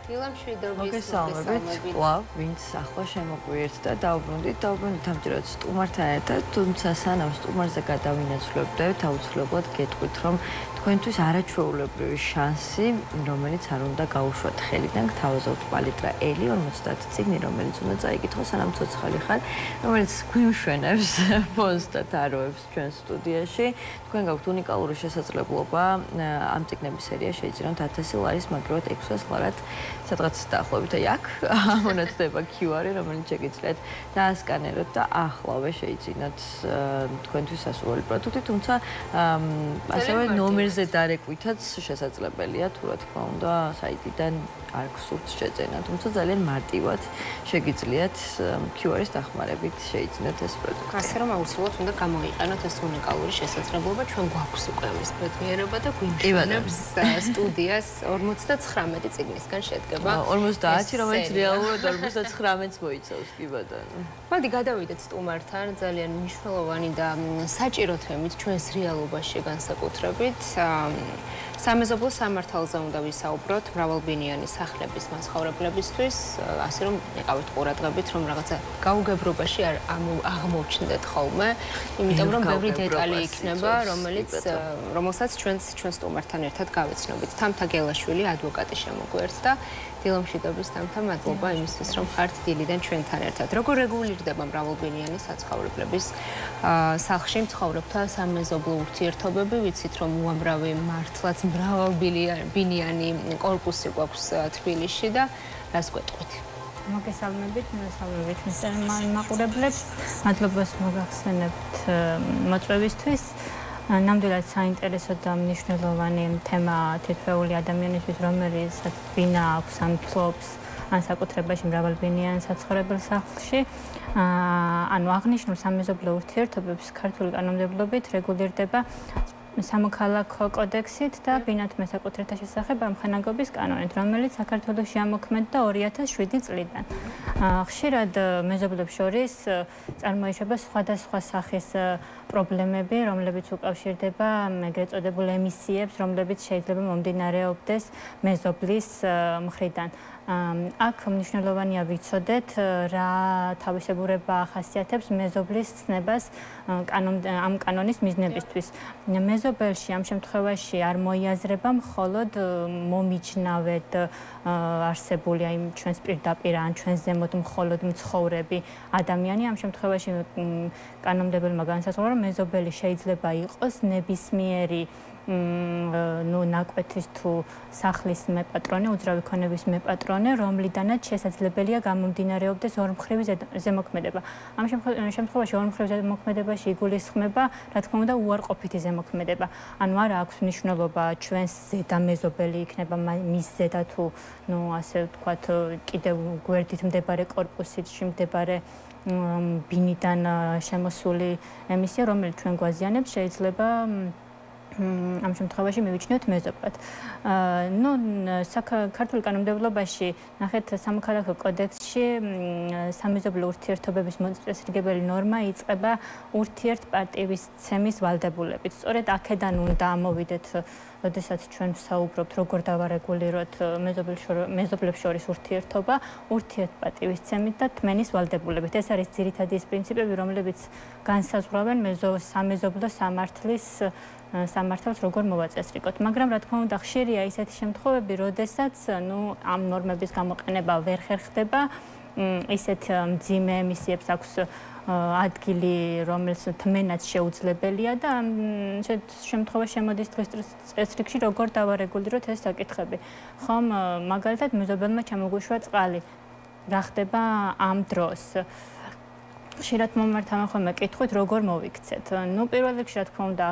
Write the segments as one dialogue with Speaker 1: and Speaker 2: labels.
Speaker 1: მოგესალმებით, კვლავ, ვინც ახლა შემოგვიერთდა და დაუბრუნდით ამჯერად სტუმართან ერთად, თუმცა სანამ სტუმარზე გადავინაცვლებდებით, აუცილებლად გეტყვით, რომ თქვენთვის არაჩვეულებრივი შანსი, რომელიც არ უნდა გაუშვათ ხელიდან, გთავაზობთ პალიტრა ელი 50 წიგნი, რომელიც უნდა წაიკითხო სანამ ცოცხალი ხარ, რომელიც გვიმშვენებს ფონს და თაროებს ჩვენ სტუდიაში. თქვენ გაქვთ უნიკალური შესაძლებლობა ამ წიგნების სერია შეიძინოთ 1000 ლარის, მაგრამ 600 ლარად სადღაც დაახლოებით აქ ამონათდება QR-ი, რომელიც შეგიძლიათ დაასკანეროთ და ახლავე შეიძინოთ თქვენთვის სასურველი პროდუქტი, თუმცა ასევე ნომერზე დარეკვითაც შესაძლებელია, თუ რა თქმა უნდა, საიტიდან არ გსურთ შეძენა, თუმცა ძალიან მარტივად შეგიძლიათ QR-ის დახმარებით შეიძინოთ ეს პროდუქტი.
Speaker 2: ასე რომ აუცილებლად უნდა გამოიყენოთ ეს უნიკალური შესაძლებლობა, ჩვენ გვაქვს უკვე ამის ბედნიერება და გვიმშვენებს სტუდიას 59 წიგნისგან შედგება.
Speaker 1: 50, რომელიც რეალურად 59-ს მოიცავს, კი ბატონო.
Speaker 2: მოდი გადავიდეთ სტუმართან, ძალიან მნიშვნელოვანი და საჭირო თემით ჩვენს რეალობაში განსაკუთრებით. სამეზობლო სამართალზე უნდა ვისაუბროთ მრავალბინიანი სახლების მაცხოვრებლებისთვის, ასე რომ იყავით ყურადღებით, რომ რაღაცა გაუგებრობაში არ აღმოჩნდეთ ხოლმე, იმიტომ რომ ბევრი დეტალი იქნება, რომელსაც ჩვენ სტუმართან ერთად გავეცნობით. თამთა გელაშვილი, ადვოკატი შემოგვიერთდა. დილომშვიდობის თამთა, მადლობა იმისთვის, რომ ხართ დილიდან ჩვენთან ერთად. როგორ რეგულირდება მრავალბინიანი საცხოვრებლების სახლში მცხოვრებთა სამეზობლო ურთიერთობები? ვიცით, რომ უამრავი მართლაც მრავალბინიანი კორპუსი გვაქვს თბილისში და რას გვეტყვით?
Speaker 3: მოგესალმებით მაყურებლებს, მადლობას მოგახსენებთ მოწვევისთვის. ნამდვილად საინტერესო და მნიშვნელოვანი თემა თითოეული ადამიანისთვის, რომელსაც ბინა აქვს ან ფლობს ან საკუთრებაში მრავალბინიან საცხოვრებელ სახლში. ანუ აღნიშნულ სამეზობლო ურთიერთობებს ქართული კანონმდებლობით რეგულირდება სამოქალაქო კოდექსით და ბინათ მესაკუთრეთა შესახებ ამხანაგობის კანონით, რომელიც საქართველოში ამოქმედდა 2007 წლიდან. ხშირად მეზობლებს შორის წარმოიშვება სხვადასხვა სახის პრობლემები, რომლებიც უკავშირდება ეგრეთ წოდებულ ემისიებს, რომლებიც შეიძლება მომდინარეობდეს მეზობლის მხრიდან. აქ მნიშვნელოვანია ვიცოდეთ, რა თავისებურება ახასიათებს მეზობლის ცნებას ამ კანონის მიზნებისთვის. მეზობელში ამ შემთხვევაში არ მოიაზრება მხოლოდ მომიჯნავედ არსებული აი ჩვენს პირდაპირ ან ჩვენს ზემოთ მხოლოდ მცხოვრები ადამიანი. ამ შემთხვევაში კანონმდებელმა განსაზღვრა, რომ მეზობელი შეიძლება იყოს ნებისმიერი ნაკვეთის თუ სახლის მეპატრონე, უძრავი ქონების მეპატრონე, რომლიდანაც შესაძლებელია გამომდინარეობდეს ორმხრივი ზემოქმედება. ამ შემთხვევაში ორმხრივ ზემოქმედებაში იგულისხმება, რა თქმა უნდა, უარყოფითი ზემოქმედება. ანუ არა აქვს მნიშვნელობა ჩვენს ზედა მეზობელი იქნება მის ზედა თუ, ასე ვთქვათ, კიდევ გვერდით მდებარე კორპუსში მდებარე ბინიდან შემოსული ემისია, რომელიც ჩვენ გვაზიანებს, შეიძლება ამ შემთხვევაში მივიჩნიოთ მეზობლად. ქართული კანონმდებლობაში, ნახეთ, სამოქალაქო კოდექსში სამეზობლო ურთიერთობების მოწესრიგებელი ნორმა იწყება ურთიერთპატივისცემის ვალდებულებით. სწორედ აქედან უნდა ამოვიდეთ, როდესაც ჩვენ ვსაუბრობთ, როგორ დავარეგულიროთ მეზობლებს შორის ურთიერთობა, ურთიერთპატივისცემით და თმენის ვალდებულებით. ეს არის ძირითადი ის პრინციპები, რომლებიც განსაზღვრავენ სამეზობლო სამართალს როგორ მოვაწესრიგოთ. მაგრამ რა თქმა უნდა, ხშირია ისეთი შემთხვევები, როდესაც ამ ნორმების გამოყენება ვერ ხერხდება, ისეთ მძიმე ემისიებს აქვს ადგილი, რომელიც თმენაც შეუძლებელია და ამ შემთხვევაში შემოდის დღის წესრიგში, როგორ დავარეგულიროთ ეს საკითხები. ხომ მაგალითად მეზობელმა ჩამოგვიშვა წყალი. რა ხდება ამ დროს? ხშირად მომართავენ ხოლმე კითხვით, როგორ მოვიქცეთ. პირველ რიგში, რა თქმა უნდა,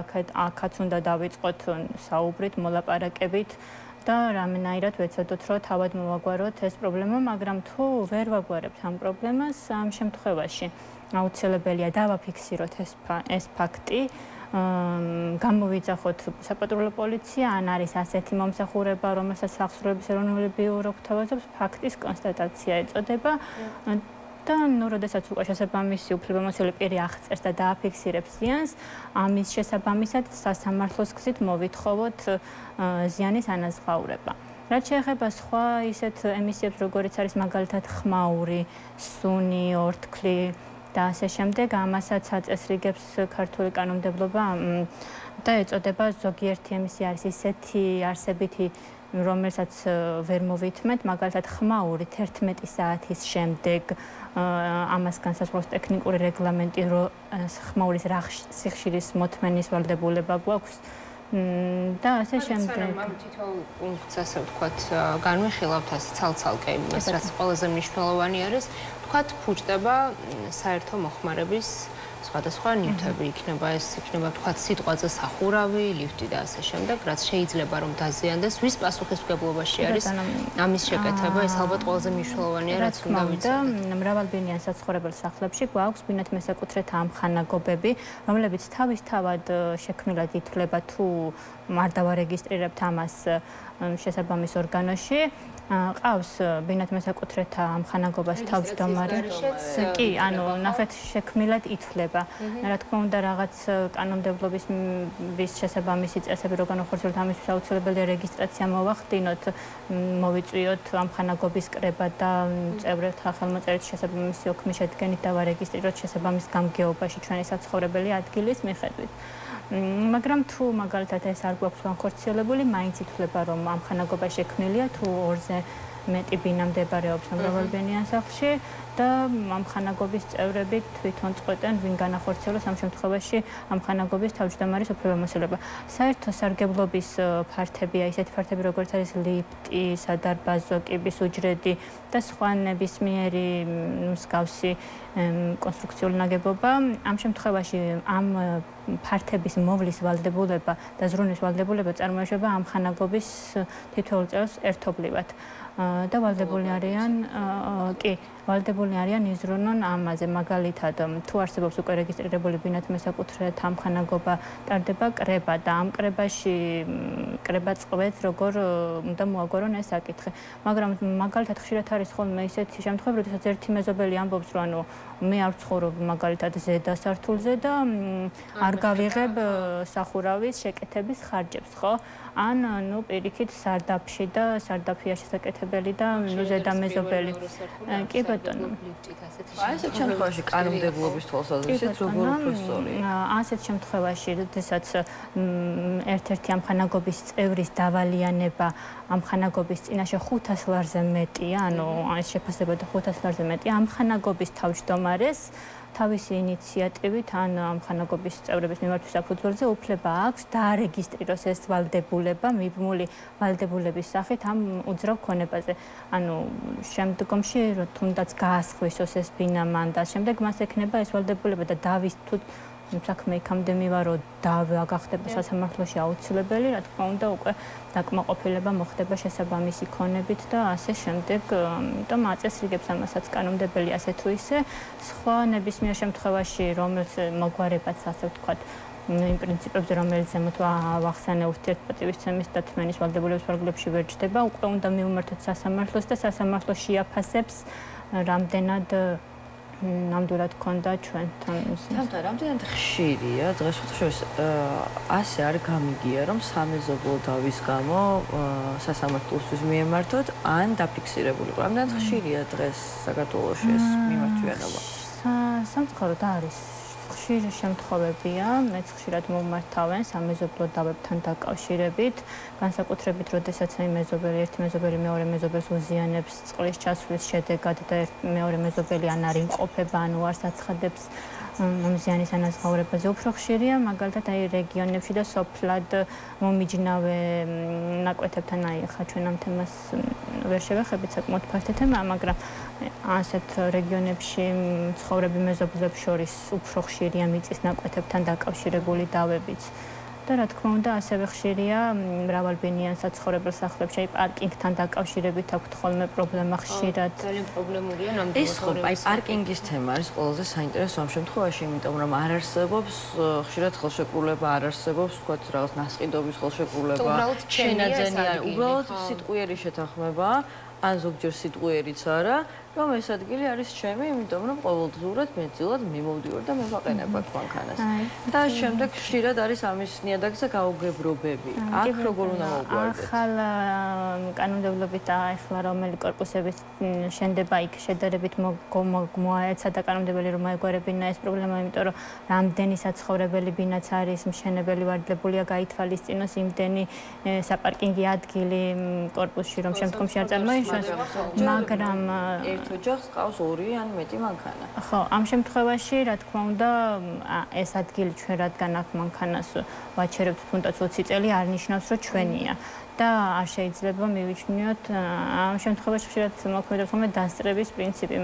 Speaker 3: აქაც უნდა დავიწყოთ საუბრით, მოლაპარაკებით და რამენაირად ვეცადოთ, რომ თავად მოვაგვაროთ ეს პრობლემა, მაგრამ თუ ვერ ვაგვარებთ ამ პრობლემას, ამ შემთხვევაში აუცილებელია დავაფიქსიროთ ეს ფაქტი, გამოვიძახოთ საპატრულო პოლიცია, ან არის ასეთი მომსახურება, რომელსაც სახსრუების ეროვნული ბიურო გვთავაზობს, ფაქტის კონსტატაცია ეწოდება. და როდესაც უკვე შესაბამისი უფლებამოსილი პირი აღწერს და დააფიქსირებს ზიანს, ამის შესაბამისად სასამართლოს გზით მოვითხოვოთ ზიანის ანაზღაურება. რაც შეეხება სხვა ისეთ ემისიებს, როგორიც არის მაგალითად ხმაური, სუნი, ორთქლი და ასე შემდეგ, ამასაც აწესრიგებს ქართული კანონმდებლობა და ეწოდება ზოგიერთი ემისია არის ისეთი არსებითი, რომელსაც ვერ მოვითმეთ, მაგალითად ხმაური 11 საათის შემდეგ ამას განსაზღვრავს ტექნიკური რეგლამენტი, რომ ხმაურის რა სიხშირის მოთმენის ვალდებულება გვაქვს და ასე შემდეგ.
Speaker 2: ამ თითოეულ პუნქტს ასე ვთქვათ, განვიხილავთ ასე ცალ-ცალკე იმას, რაც ყველაზე მნიშვნელოვანი არის, ვთქვათ, ფუჭდება საერთო მოხმარების სხვადასხვა ნივთები იქნება, ეს იქნება ვთქვათ სიტყვაზე სახურავი, ლიფტი და ასე შემდეგ, რაც შეიძლება რომ დაზიანდეს, ვის პასუხისმგებლობაში არის ამის შეკეთება, ეს ალბათ ყველაზე მნიშვნელოვანია, რაც უნდა ვიცოდეთ.
Speaker 3: მრავალბინიან საცხოვრებელ სახლებში გვაქვს ბინათ მესაკუთრეთა ამხანაგობები, რომლებიც თავისთავად შექმნილად ითვლება თუ არ დავარეგისტრირებთ ამას შესაბამის ორგანოში. ყავს ბინათ მესაკუთრეთა ამხანაგობას თავმჯდომარე. კი, ანუ ნახეთ შექმნილად ითვლება. რა თქმა უნდა, რაღაც კანონმდებლობის შესაბამისი წესები რო განახორციელოთ, ამისთვის აუცილებელი რეგისტრაცია მოვახდინოთ, მოვიწვიოთ ამხანაგობის კრება და წევრთა ხელმოწერით შესაბამისი ოქმი შედგენით დავარეგისტრიროთ შესაბამის გამგეობაში ჩვენი საცხოვრებელი ადგილის მიხედვით. მაგრამ თუ მაგალითად ეს არ გვაქვს განხორციელებული, მაინც ითვლება რომ ამხანაგობა შექმნილია თუ ორზე მეტი ბინა მდებარეობს მრავალბინიან სახლში და ამხანაგობის წევრები თვითონ წყვეტენ ვინ განახორციელოს ამ შემთხვევაში ამხანაგობის თავმჯდომარის უფლებამოსილება. საერთო სარგებლობის ფართებია ისეთი ფართები როგორც არის ლიფტი, სადარბაზო, კიბის უჯრედი და სხვა ნებისმიერი მსგავსი კონსტრუქციული ნაგებობა. ამ შემთხვევაში ამ ფართების მოვლის ვალდებულება და ზრუნვის ვალდებულება წარმოიშვება ამხანაგობის თითოეულ წევრს ერთობლივად. და ვალდებული არიან იზრუნონ ამაზე. მაგალითად, თუ არსებობს უკვე რეგისტრირებული ბინათ მესაკუთრეთა ამხანაგობა, ტარდება კრება და ამ კრებაში კრება წყვეტს, როგორ უნდა მოაგორონ ეს საკითხი. მაგრამ მაგალითად ხშირად არის ხოლმე ისეთი შემთხვევები, როდესაც ერთი მეზობელი ამბობს, რომ ანუ მე არ ვცხოვრობ მაგალითად ზედა სართულზე და არ გავიღებ სახურავის შეკეთების ხარჯებს, ხო? ან ნუ პირიქით სარდაფში და სარდაფია შესაკეთებელი და ნუ ზედა მეზობელი. კი ბატონო.
Speaker 1: აი ესეთ შემთხვევაში კანონმდებლობის თვალსაზრისით როგორ უფრო სწორია?
Speaker 3: ასეთ შემთხვევაში, როდესაც ერთ-ერთი ამხანაგობის წევრის დავალიანება ამხანაგობის წინაშე 500 ლარზე მეტია, ანუ ეს შეფასება და 500 ლარზე მეტია, ამხანაგობის თავმჯდომარეს თავისი ინიციატივით ან ამხანაგობის წევრების მიმართვის საფუძველზე უფლება აქვს დაარეგისტრიროს ეს ვალდებულება მიბმული ვალდებულების სახით ამ უძრავ ქონებაზე. ანუ შემდგომში თუნდაც გაასხვისოს ეს ბინა მან და შემდეგ მას ექნება ეს ვალდებულება და დავის თუ საქმე იქამდე მივა რომ გახდება სასამართლოში აუცილებელი, რა თქმა უნდა უკვე დაკმაყოფილება მოხდება შესაბამისი ქონებით და ასე შემდეგ. იმიტომ აწესრიგებს ამასაც კანონმდებელი ასე თუ ისე. სხვა ნებისმიერ შემთხვევაში, რომელიც მოგვარებაც ასე ვთქვათ, იმ პრინციპებზე, რომელიც ზემოთ ვახსენე ურთიერთპატივისცემის და თმენის ვალდებულების ფარგლებში ვერ ჯდება, უკვე უნდა მივუმართოთ სასამართლოს და სასამართლო შეაფასებს რამდენად ნამდვილად ქონდა ჩვენთან ისე.
Speaker 1: თამთა რამდენად ხშირია დღეს ხუთშორის ასე არ გამიგია რომ სამეზობლო დავის გამო სასამართლოსთვის მიემართოთ ან დაფიქსირებული. რამდენად ხშირია დღეს საქართველოში ეს მიმართვიანობა?
Speaker 3: სამწუხაროდ არის ხშირი შემთხვევებია, მეც ხშირად მომმართავენ სამეზობლო დავებთან დაკავშირებით, განსაკუთრებით, როდესაც ერთი მეზობელი მეორე მეზობელს უზიანებს წყლის ჩასვლის შედეგად და მეორე მეზობელი ან არ იმყოფება, ან უარს აცხადებს მზიანის ანაზღაურებაზე. უფრო ხშირია, მაგალითად, აი რეგიონებში და სოფლად მომიჯნავე ნაკვეთებთან, აი ხა ჩვენ ამ თემას ვერ შევეხებით, საკმაოდ ფართო თემაა, მაგრამ ასეთ რეგიონებში მცხოვრები მეზობლებს შორის უფრო ხშირია მიწის ნაკვეთებთან დაკავშირებული დავებიც. და რა თქმა უნდა, ასევე ხშირია მრავალბინიან საცხოვრებელ სახლებში, აი პარკინგთან დაკავშირებით აქვთ ხოლმე პრობლემა ხშირად.
Speaker 2: ძალიან პრობლემურია ნამდვილად.
Speaker 1: ეს ხო, აი პარკინგის თემა არის ყველაზე საინტერესო ამ შემთხვევაში, იმიტომ რომ არ არსებობს ხშირად ხელშეკრულება, არ არსებობს, ვთქვათ, რაღაც ნასყიდობის ხელშეკრულება.
Speaker 2: უბრალოდ
Speaker 1: შენაძენია, უბრალოდ სიტყვიერი შეთანხმება. ან ზოგჯერ სიტყვიერიც არა, რომ ეს ადგილი არის ჩემი, იმიტომ რომ ყოველდღურად მეძილად მიმოვდივარ და მე ვაყენებ აქ მანქანას. და შემდეგ ხშირად არის ამის ნიადაგზე გაუგებრობები. აქ როგორ უნდა მოვგვარდეთ?
Speaker 3: ახალ კანონმდებლობით და ახლა რომელი კორპუსების შენდება იქ შედარებით მოაეცა და კანონმდებელი რომ აეგვარებინა ეს პრობლემა, იმიტომ რომ რამდენი საცხოვრებელი ბინაც არის მშენებელი ვარდლებულია გაითვალისწინოს იმდენი საპარკინგი ადგილი კორპუსში რომ შემდგომში არ წარმოიშვას, მაგრამ
Speaker 1: ერთ ოჯახს ყავს 2 ან მეტი მანქანა.
Speaker 3: ხო, ამ შემთხვევაში, რა თქმა უნდა, ეს ადგილი ჩვენ რადგან აქ მანქანას ვაჩერებთ თუნდაც 20 წელი არ ნიშნავს, რომ ჩვენია. და არ შეიძლება მივიჩნიოთ ამ შემთხვევაში ხშირად მოქმედებს ხოლმე დასწრების პრინციპი.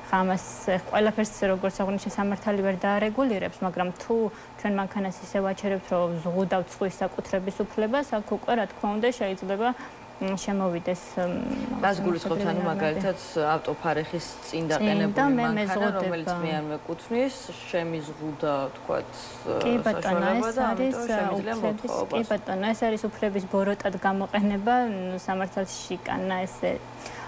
Speaker 3: ამას ყველაფერს როგორც აღნიშნე სამართალი ვერ დაარეგულირებს, მაგრამ თუ ჩვენ მანქანას ისე ვაჩერებთ, რომ ზღუდავთ სხვის საკუთრების უფლებას, აქ უკვე რა თქმა უნდა შეიძლება შემოვიდეს.
Speaker 1: მას გულისხმობთ, ანუ მაგალითად ავტოფარეხის წინ დაყენებული მანქანა, რომელიც მე არ მეკუთვნის, შემიზღუდა, თქვათ, საშუალება და ამიტომ შემიძლია მოთხოვებას.
Speaker 3: კი ბატონო, ეს არის უფლების ბოროტად გამოყენება, სამართალში შიკანა ესე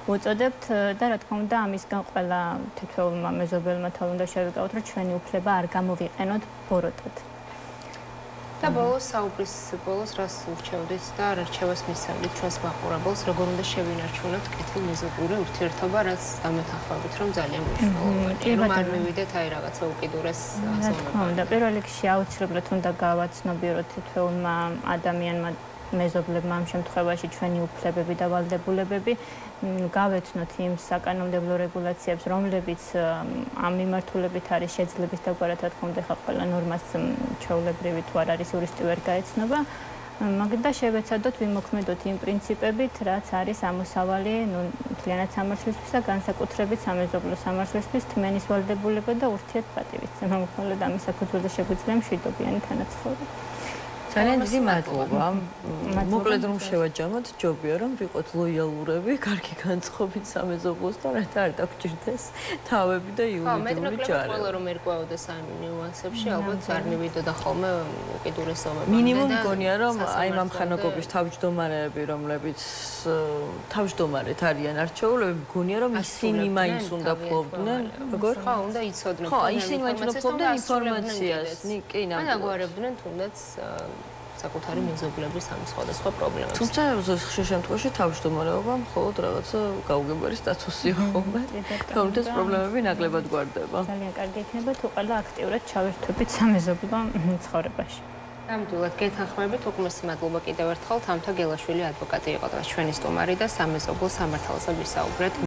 Speaker 3: უწოდებთ და რა თქმა უნდა ამისგან ყველა თითოეულმა მეზობელმა თავ უნდა შევიკავოთ, რომ ჩვენი უფლება არ გამოვიყენოთ ბოროტად.
Speaker 2: და ბოლოს საუბრის ბოლოს რას ურჩევდით და რა რჩევას მისცემთ ჩვენს მაყურებელს, როგორ უნდა შევინარჩუნოთ კეთილმეზობური ურთიერთობა, რაც დამეთანხმებით, რომ ძალიან მნიშვნელოვანია, რომ არ მივიდეთ აი რაღაცა უკიდურეს
Speaker 3: რა თქმა უნდა, პირველ რიგში აუცილებლად უნდა გავაცნობიეროთ თითოეულმა ადამიანმა მეზობლებმა ამ შემთხვევაში ჩვენი უფლებები და ვალდებულებები, გავეცნოთ იმ საკანონმდებლო რეგულაციებს, რომლებიც ამ მიმართულებით არის შეძლების დაგვარად, რა თქმა უნდა, ხა ყველა ნორმას ჩვეულებრივი თუ არ არის იურისტი ვერ გაეცნობა, და შევეცადოთ ვიმოქმედოთ იმ პრინციპებით, რაც არის ამოსავალი მთლიანად სამართლისთვის და განსაკუთრებით სამეზობლო სამართლისთვის, თმენის ვალდებულება და ურთიერთპატივისცემა, მხოლოდ ამის საფუძველზე შეგვიძლია მშვიდობიანი თანაცხოვრება.
Speaker 1: ძალიან დიდი მადლობა. მოკლედ რომ შევაჯამოთ, ჯობია რომ ვიყოთ ლოიალურები, კარგი განწყობით სამეზობლოს და რათა არ დაგჭირდეს თავები და იურიდიული ჯარი.
Speaker 2: ყველა რომ ერკვეოდეს ამ ნიუანსებში, ალბათ არ მივიდოდა ხოლმე უკიდურესობები.
Speaker 1: მინიმუმ მგონია რომ აი ამ ხანაგობის თავმჯდომარეები, რომლებიც თავმჯდომარედ არიან არჩეულები, მგონია რომ ისინი მაინც უნდა ფლობდნენ, როგორ?
Speaker 2: ხო, უნდა იცოდნენ.
Speaker 1: ხო, ისინი მაინც უნდა ფლობდნენ ინფორმაციას. კი,
Speaker 2: ან აგვარებდნენ თუნდაც საკუთარი მეზობლების ამ სხვადასხვა პრობლემებს.
Speaker 1: თუმცა ხშირ შემთხვევაში თავმჯდომარეობა მხოლოდ რაღაცა გაუგებარი სტატუსია ხოლმე. თუმცა პრობლემები ნაკლებად გვარდება.
Speaker 3: ძალიან კარგი იქნება თუ ყველა აქტიურად ჩავერთვებით სამეზობლო ცხოვრებაში.
Speaker 2: ნამდვილად გეთანხმებით, უგმესი მადლობა კიდევ ერთხელ თამთა გელაშვილი ადვოკატი იყო და ჩვენი სტუმარი და სამეზობლო სამართალზე ვისაუბრეთ.